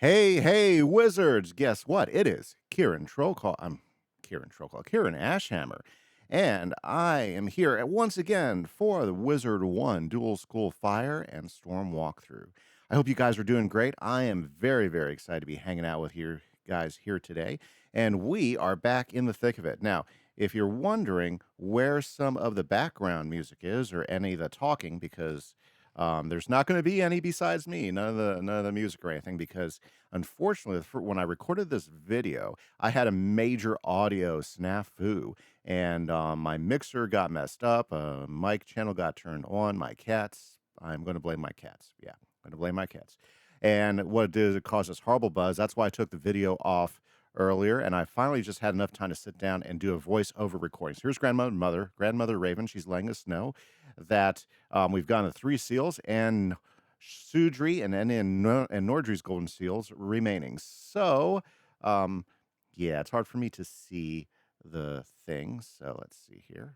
Hey, hey, wizards! Guess what? It is Kieran Trollcall. I'm Kieran Trollcall, Kieran Ashhammer, and I am here once again for the Wizard101 Dual School Fire and Storm walkthrough. I hope you guys are doing great. I am very, very excited to be hanging out with you guys here today, and we are back in the thick of it. Now, if you're wondering where some of the background music is or any of the talking, because there's not going to be any besides me, none of the music or anything, because unfortunately, when I recorded this video, I had a major audio snafu, and my mixer got messed up. Mic channel got turned on. My cats. I'm going to blame my cats. Yeah, I'm going to blame my cats. And what it did is it caused this horrible buzz. That's why I took the video off earlier, and I finally just had enough time to sit down and do a voiceover recording. So here's grandmother Raven. She's letting us know that we've gotten the 3 seals and Sudri and Nordri's golden seals remaining. So, yeah, it's hard for me to see the thing. So let's see here.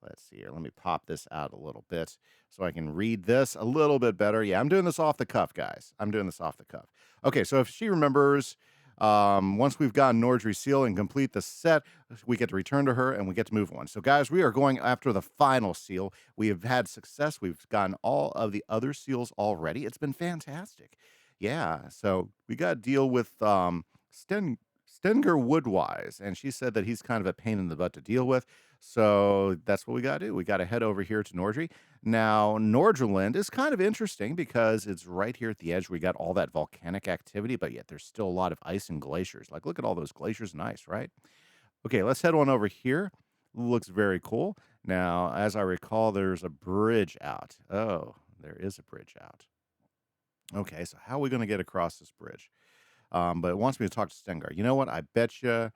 Let me pop this out a little bit so I can read this a little bit better. Yeah, I'm doing this off the cuff, guys. I'm doing this off the cuff. Okay, so if she remembers, once we've gotten Nordri's seal and complete the set, we get to return to her and we get to move on. So, guys, we are going after the final seal. We have had success. We've gotten all of the other seals already. It's been fantastic. Yeah, so we got to deal with Stenger Woodwise, and she said that he's kind of a pain in the butt to deal with. So that's what we got to do. We got to head over here to Nordri. Now, Nordrland is kind of interesting because it's right here at the edge. We got all that volcanic activity, but yet there's still a lot of ice and glaciers. Like, look at all those glaciers and ice, right? Okay, let's head on over here. Looks very cool. Now, as I recall, there's a bridge out. Oh, there is a bridge out. Okay, so how are we going to get across this bridge? But it wants me to talk to Stengar. You know what? I bet you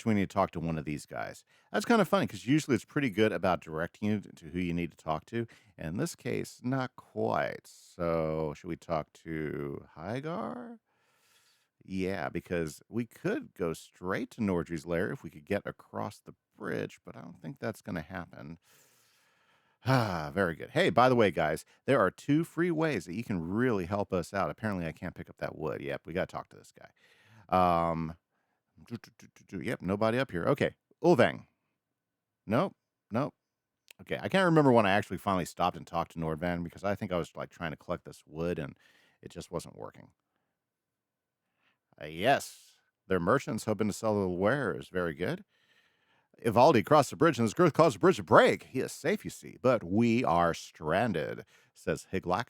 we need to talk to one of these guys. That's kind of funny because usually it's pretty good about directing you to who you need to talk to. In this case, not quite. So should we talk to Hygar? Yeah, because we could go straight to Nordri's lair if we could get across the bridge, but I don't think that's going to happen. Ah, very good. Hey, by the way, guys, there are 2 free ways that you can really help us out. Apparently, I can't pick up that wood. Yep, we got to talk to this guy. Yep, nobody up here. Okay, Ulvang. Nope, nope. Okay, I can't remember when I actually finally stopped and talked to Nordvan because I think I was like trying to collect this wood and it just wasn't working. Yes, they're merchants hoping to sell the wares. Very good. Ivaldi crossed the bridge and this girth caused the bridge to break. He is safe, you see, but we are stranded, says Higlak.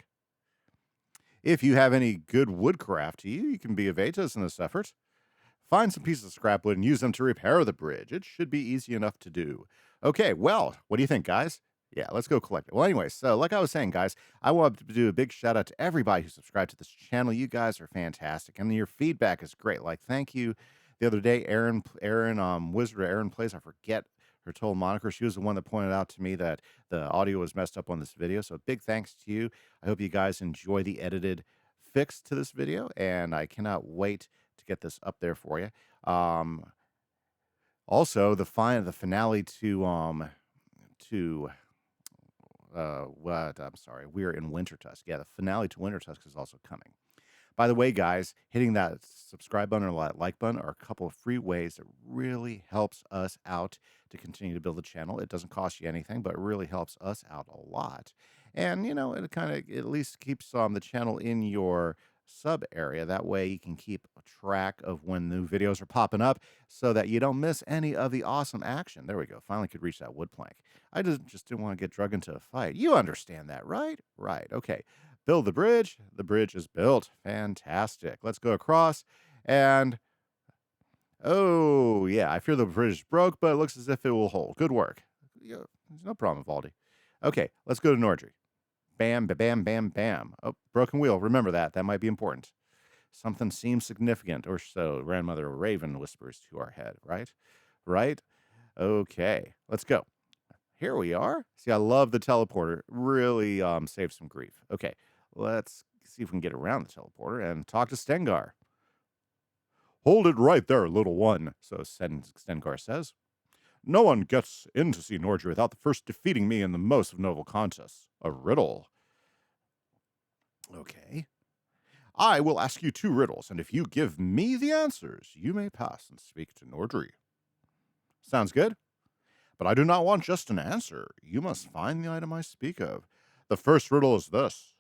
If you have any good woodcraft to you, you can be of aid to us in this effort. Find some pieces of scrap wood and use them to repair the bridge. It should be easy enough to do. Okay, well, what do you think, guys? Yeah, let's go collect it. Well, anyway, so like I was saying, guys, I want to do a big shout out to everybody who subscribed to this channel. You guys are fantastic, and your feedback is great. Like, thank you. The other day, Wizard Aaron Plays, I forget her total moniker. She was the one that pointed out to me that the audio was messed up on this video. So big thanks to you. I hope you guys enjoy the edited fix to this video, and I cannot wait to get this up there for you. Also, the finale to what? I'm sorry, we're in Wintertusk. Yeah, the finale to Wintertusk is also coming. By the way, guys, hitting that subscribe button or that like button are a couple of free ways that really helps us out to continue to build the channel. It doesn't cost you anything, but it really helps us out a lot. And, you know, it kind of at least keeps the channel in your sub area. That way you can keep track of when new videos are popping up so that you don't miss any of the awesome action. There we go. Finally could reach that wood plank. I just didn't want to get drug into a fight. You understand that, right? Right. Okay. Build the bridge. The bridge is built. Fantastic. Let's go across. And, oh, yeah, I fear the bridge broke, but it looks as if it will hold. Good work. Yeah, there's no problem, Valdi. Okay, let's go to Nordri. Bam, bam, bam, bam. Oh, broken wheel. Remember that. That might be important. Something seems significant, or so Grandmother Raven whispers to our head, right? Right? Okay, let's go. Here we are. See, I love the teleporter. Really saves some grief. Okay, let's see if we can get around the teleporter and talk to Stengar. Hold it right there, little one, so Stengar says. No one gets in to see Nordri without the first defeating me in the most of noble contests. A riddle. Okay. I will ask you 2 riddles, and if you give me the answers, you may pass and speak to Nordry. Sounds good? But I do not want just an answer. You must find the item I speak of. The first riddle is this.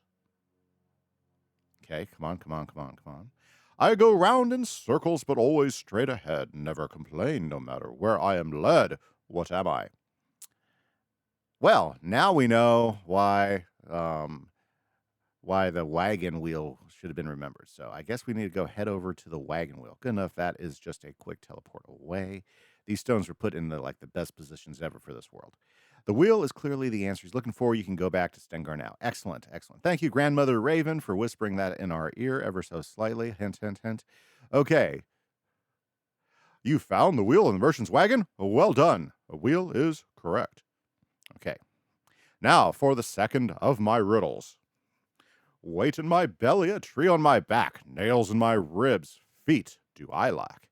Okay, come on, come on, come on, come on. I go round in circles, but always straight ahead. Never complain, no matter where I am led. What am I? Well, now we know why the wagon wheel should have been remembered. So I guess we need to go head over to the wagon wheel. Good enough. That is just a quick teleport away. These stones were put in the best positions ever for this world. The wheel is clearly the answer he's looking for. You can go back to Stengar now. Excellent, excellent. Thank you, Grandmother Raven, for whispering that in our ear ever so slightly. Hint, hint, hint. Okay. You found the wheel in the merchant's wagon? Well done. The wheel is correct. Okay. Now for the second of my riddles. Weight in my belly, a tree on my back, nails in my ribs, feet do I lack.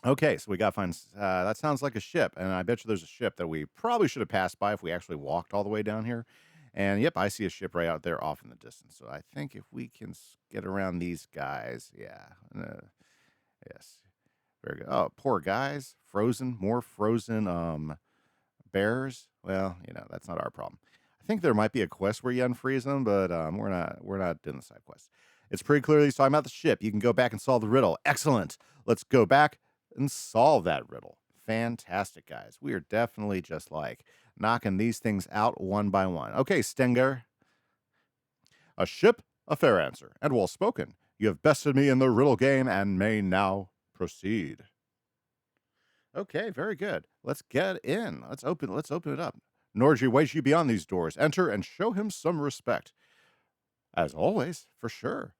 Okay, so we got to find, that sounds like a ship, and I bet you there's a ship that we probably should have passed by if we actually walked all the way down here. And yep, I see a ship right out there off in the distance. So I think if we can get around these guys, yeah. Yes, very good. Oh, poor guys, frozen, more frozen bears. Well, that's not our problem. I think there might be a quest where you unfreeze them, but we're not doing the side quest. It's pretty clearly he's talking about the ship. You can go back and solve the riddle. Excellent. Let's go back and solve that riddle. Fantastic, guys. We are definitely just knocking these things out one by one. Okay, Stenger. A ship, a fair answer, and well spoken. You have bested me in the riddle game and may now proceed. Okay, very good. Let's get in. Let's open it up. Nordry waits you beyond these doors. Enter and show him some respect. As always, for sure.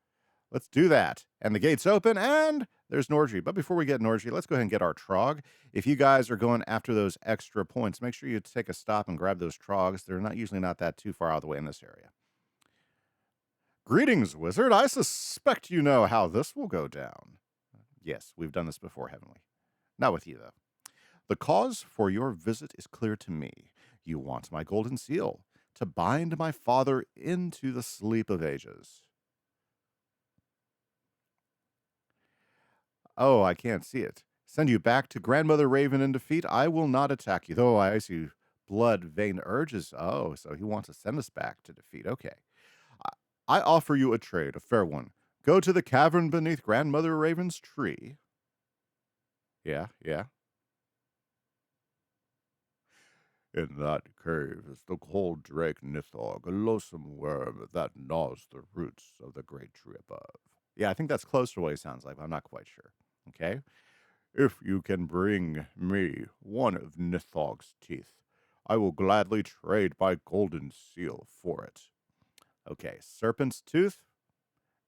Let's do that. And the gates open, and there's Nordry. But before we get Nordry, let's go ahead and get our Trog. If you guys are going after those extra points, make sure you take a stop and grab those Trogs. They're usually not that too far out of the way in this area. Greetings, wizard. I suspect you know how this will go down. Yes, we've done this before, haven't we? Not with you, though. The cause for your visit is clear to me. You want my golden seal to bind my father into the sleep of ages. Oh, I can't see it. Send you back to Grandmother Raven in defeat. I will not attack you, though I see blood vein urges. Oh, so he wants to send us back to defeat. Okay. I offer you a trade, a fair one. Go to the cavern beneath Grandmother Raven's tree. Yeah. In that cave is the cold drake Nithog, a loathsome worm that gnaws the roots of the great tree above. Yeah, I think that's close to what he sounds like, but I'm not quite sure. Okay? If you can bring me one of Nithog's teeth, I will gladly trade my golden seal for it. Okay, serpent's tooth,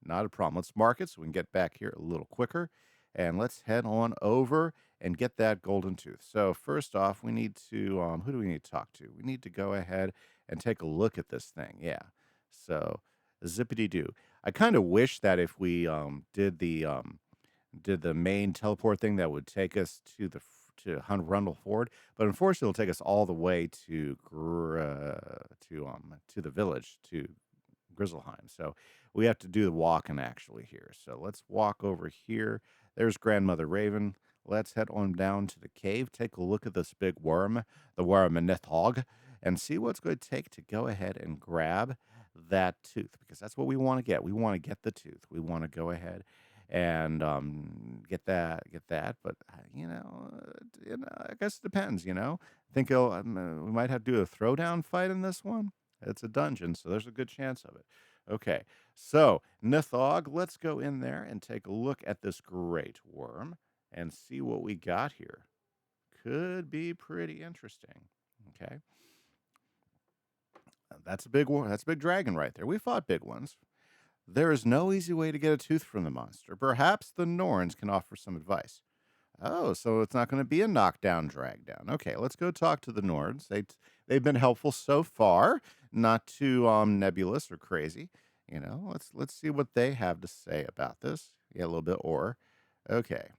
not a problem. Let's mark it so we can get back here a little quicker. And let's head on over and get that golden tooth. So first off, we need to, who do we need to talk to? We need to go ahead and take a look at this thing. Yeah. So zippity-doo. I kind of wish that if we did the main teleport thing that would take us to Rundle Ford, but unfortunately it'll take us all the way to the village, to Grizzleheim. So we have to do the walking actually here. So let's walk over here. There's Grandmother Raven. Let's head on down to the cave, take a look at this big worm, the worm Nithog, and see what's going to take to go ahead and grab that tooth, because that's what we want to get. We want to get the tooth. We want to go ahead and get that. But I guess it depends. I think we might have to do a throwdown fight in this one. It's a dungeon, so there's a good chance of it. Okay, so Nithog, let's go in there and take a look at this great worm and see what we got here. Could be pretty interesting. Okay. That's a big one. That's a big dragon right there. We fought big ones. There is no easy way to get a tooth from the monster. Perhaps the Norns can offer some advice. Oh, so it's not going to be a knockdown, drag down. Okay, let's go talk to the Norns. They've been helpful so far, not too nebulous or crazy. Let's see what they have to say about this. Yeah, a little bit ore. Okay.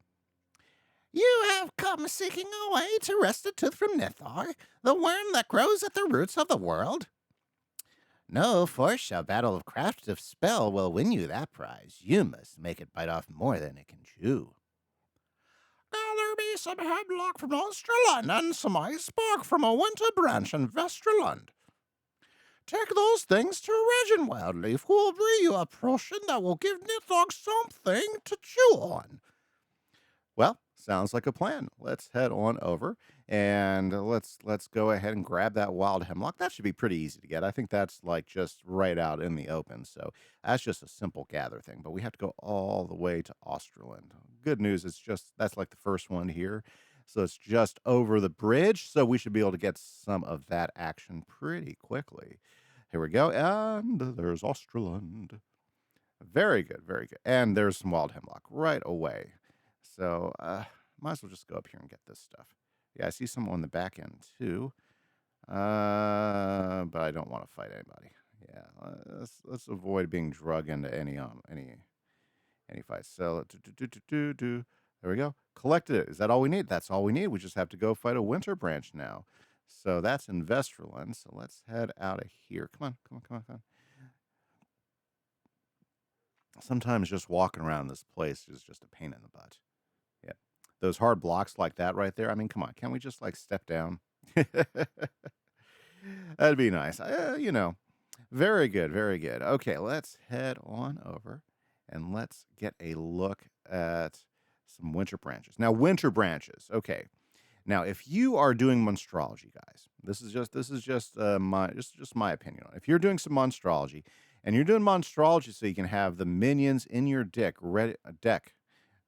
You have come seeking a way to wrest a tooth from Nithog, the worm that grows at the roots of the world. No force shall battle of craft of spell will win you that prize. You must make it bite off more than it can chew. Now there be some hemlock from Australand and some ice bark from a winter branch in Vesterland. Take those things to Regin Wildleaf, who will brew you a potion that will give Nithog something to chew on. Well, sounds like a plan. Let's head on over and let's go ahead and grab that wild hemlock. That should be pretty easy to get. I think that's like just right out in the open. So that's just a simple gather thing. But we have to go all the way to Austerland. Good news is just that's like the first one here. So it's just over the bridge. So we should be able to get some of that action pretty quickly. Here we go. And there's Austerland. Very good, very good. And there's some wild hemlock right away. So might as well just go up here and get this stuff. Yeah, I see some on the back end too. But I don't want to fight anybody. Yeah, let's avoid being drug into any fights. So there we go. Collected it. Is that all we need? That's all we need. We just have to go fight a winter branch now. So that's in Vesterland. So let's head out of here. Come on, come on, come on, come on. Sometimes just walking around this place is just a pain in the butt. Yeah. Those hard blocks like that right there. I mean, come on. Can't we just like step down? That'd be nice. Very good. Very good. Okay, let's head on over and let's get a look at some winter branches. Now, winter branches. Okay. Now, if you are doing monstrology, guys, this is just my opinion on it. If you're doing some monstrology, and you're doing monstrology so you can have the minions in your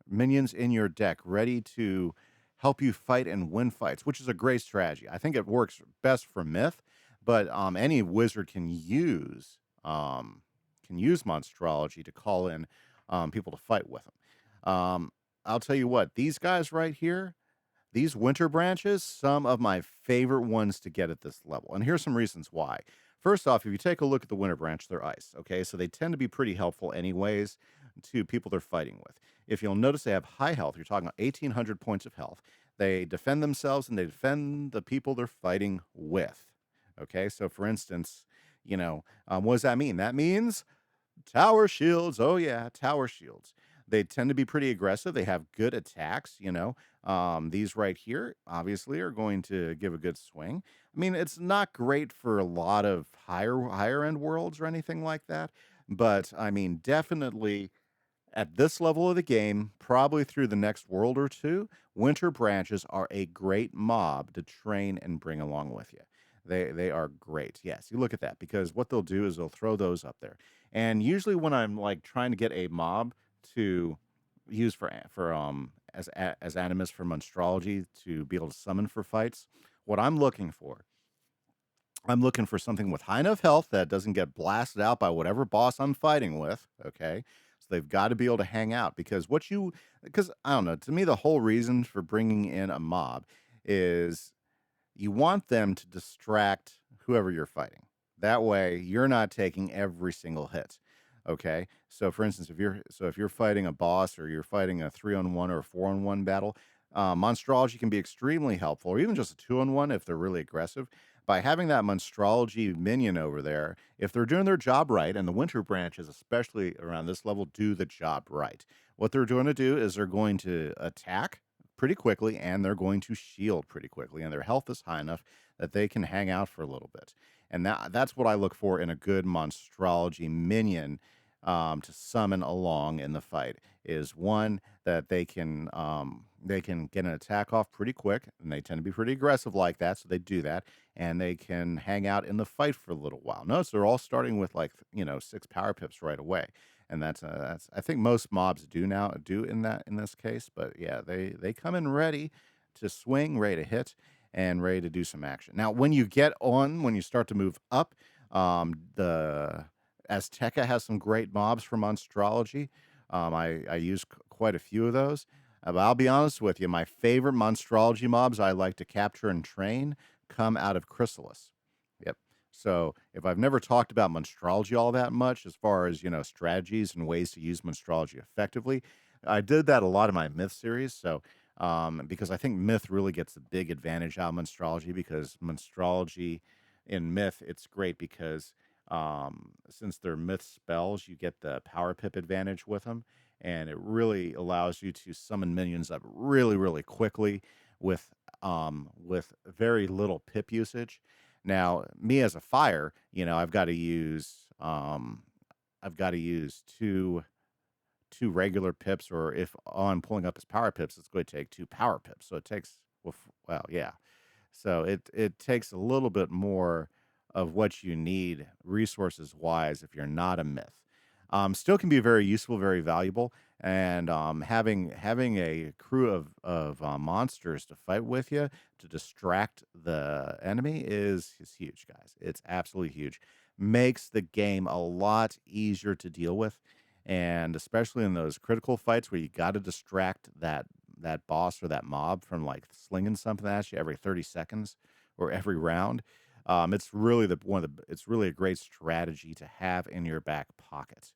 minions in your deck ready to help you fight and win fights, which is a great strategy. I think it works best for Myth, but any wizard can use monstrology to call in people to fight with them. I'll tell you what, these guys right here, these winter branches, some of my favorite ones to get at this level. And here's some reasons why. First off, if you take a look at the winter branch, they're ice, okay? So they tend to be pretty helpful anyways to people they're fighting with. If you'll notice, they have high health. You're talking about 1,800 points of health. They defend themselves and they defend the people they're fighting with, okay? So for instance, what does that mean? That means tower shields. Oh, yeah, tower shields. They tend to be pretty aggressive. They have good attacks, These right here, obviously, are going to give a good swing. I mean, it's not great for a lot of higher end worlds or anything like that. But I mean, definitely at this level of the game, probably through the next world or two, winter branches are a great mob to train and bring along with you. They are great. Yes, you look at that because what they'll do is they'll throw those up there. And usually when I'm like trying to get a mob to use as animus for monstrology to be able to summon for fights, what I'm looking for something with high enough health that doesn't get blasted out by whatever boss I'm fighting with. Okay. So they've got to be able to hang out because I don't know, to me, the whole reason for bringing in a mob is you want them to distract whoever you're fighting. That way you're not taking every single hit. Okay. So for instance, if you're fighting a boss or you're fighting a 3-on-1 or a 4-on-1 battle, monstrology can be extremely helpful, or even just a 2-on-1 if they're really aggressive. By having that monstrology minion over there, if they're doing their job right, and the winter branches, especially around this level, do the job right, what they're going to do is they're going to attack pretty quickly and they're going to shield pretty quickly, and their health is high enough that they can hang out for a little bit. And that's what I look for in a good monstrology minion to summon along in the fight. Is one that they can get an attack off pretty quick, and they tend to be pretty aggressive like that, so they do that, and they can hang out in the fight for a little while. Notice they're all starting with 6 power pips right away, and that's I think most mobs do in this case, but yeah, they come in ready to swing, ready to hit, and ready to do some action. Now, when you start to move up, the Azteca has some great mobs for monstrology. I use quite a few of those. But I'll be honest with you, my favorite monstrology mobs I like to capture and train come out of Chrysalis. Yep. So if I've never talked about monstrology all that much, as far as strategies and ways to use monstrology effectively, I did that a lot in my Myth series. So because I think Myth really gets a big advantage out of monstrology, because monstrology in Myth, it's great because Since they're myth spells, you get the power pip advantage with them, and it really allows you to summon minions up really, really quickly with very little pip usage. Now, me as a fire, I've got to use two regular pips, or if I'm pulling up his power pips, it's going to take two power pips. So it takes well, yeah. So it takes a little bit more of what you need resources wise if you're not a myth. Still can be very useful, very valuable, and having a crew of monsters to fight with you to distract the enemy is huge, guys. It's absolutely huge. Makes the game a lot easier to deal with, and especially in those critical fights where you got to distract that boss or that mob from like slinging something at you every 30 seconds or every round. It's really it's really a great strategy to have in your back pocket.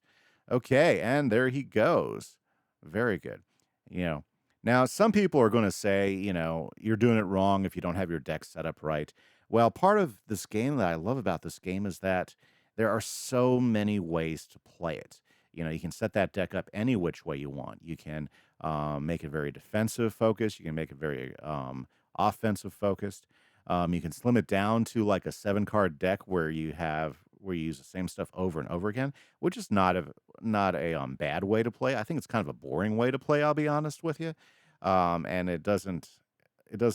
Okay, and there he goes. Very good. You know, now some people are going to say, you're doing it wrong if you don't have your deck set up right. Well, part of this game that I love about this game is that there are so many ways to play it. You can set that deck up any which way you want. You can make it very defensive focused. You can make it very offensive focused. You can slim it down to like a 7-card deck where you use the same stuff over and over again, which is not a bad way to play. I think it's kind of a boring way to play. I'll be honest with you, and it doesn't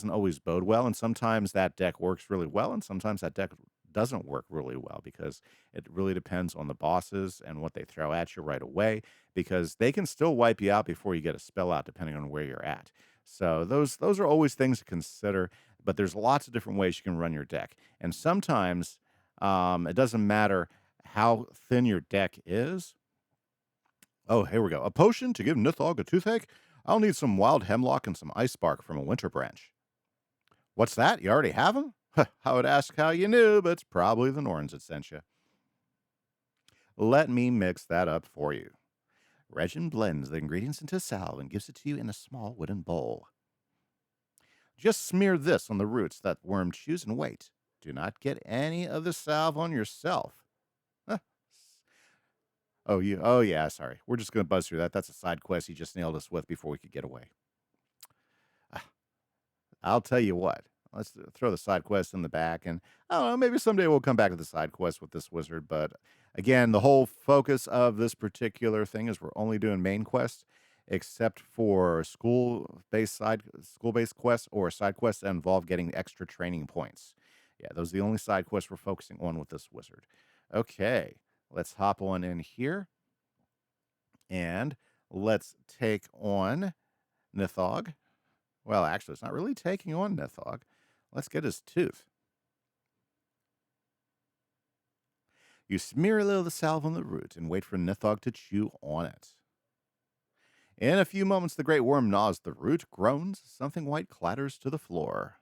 always bode well. And sometimes that deck works really well, and sometimes that deck doesn't work really well because it really depends on the bosses and what they throw at you right away, because they can still wipe you out before you get a spell out depending on where you're at. So those are always things to consider, but there's lots of different ways you can run your deck. And sometimes it doesn't matter how thin your deck is. Oh, here we go. A potion to give Nithog a toothache? I'll need some wild hemlock and some ice bark from a winter branch. What's that? You already have them? I would ask how you knew, but it's probably the Norns that sent you. Let me mix that up for you. Regin blends the ingredients into a salve and gives it to you in a small wooden bowl. Just smear this on the roots that worm chews and wait. Do not get any of the salve on yourself. Huh. Oh, yeah, sorry. We're just going to buzz through that. That's a side quest he just nailed us with before we could get away. I'll tell you what. Let's throw the side quest in the back, and I don't know, maybe someday we'll come back to the side quest with this wizard. But again, the whole focus of this particular thing is we're only doing main quests, except for school-based quests or side quests that involve getting extra training points. Yeah, those are the only side quests we're focusing on with this wizard. Okay, let's hop on in here, and let's take on Nithog. Well, actually, it's not really taking on Nithog. Let's get his tooth. You smear a little of the salve on the root and wait for Nithog to chew on it. In a few moments, the great worm gnaws the root, groans, something white clatters to the floor.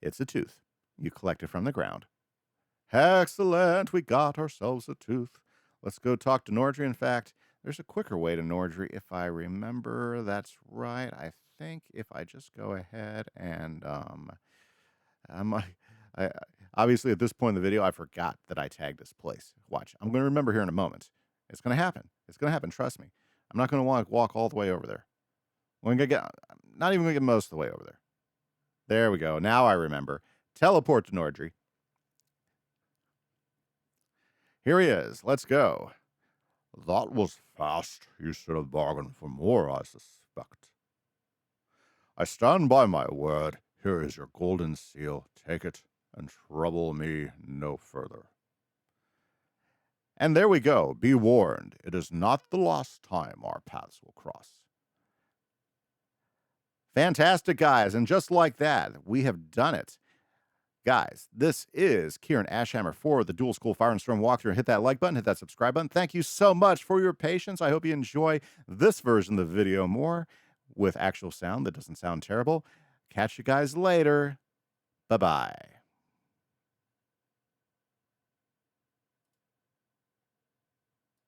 It's a tooth. You collect it from the ground. Excellent, we got ourselves a tooth. Let's go talk to Nordry. In fact, there's a quicker way to Nordry if I remember. That's right. I think if I just go ahead and I obviously at this point in the video I forgot that I tagged this place. Watch, I'm going to remember here in a moment. It's going to happen. It's going to happen. Trust me. I'm not going to want to walk all the way over there. I'm not even going to get most of the way over there. There we go. Now I remember. Teleport to Nordry. Here he is. Let's go. That was fast. You should have bargained for more, I suspect. I stand by my word. Here is your golden seal. Take it and trouble me no further. And there we go. Be warned. It is not the last time our paths will cross. Fantastic, guys. And just like that, we have done it. Guys, this is Kieran Ashhammer for the Dual School Fire and Storm walkthrough. Hit that like button, hit that subscribe button. Thank you so much for your patience. I hope you enjoy this version of the video more with actual sound that doesn't sound terrible. Catch you guys later. Bye-bye.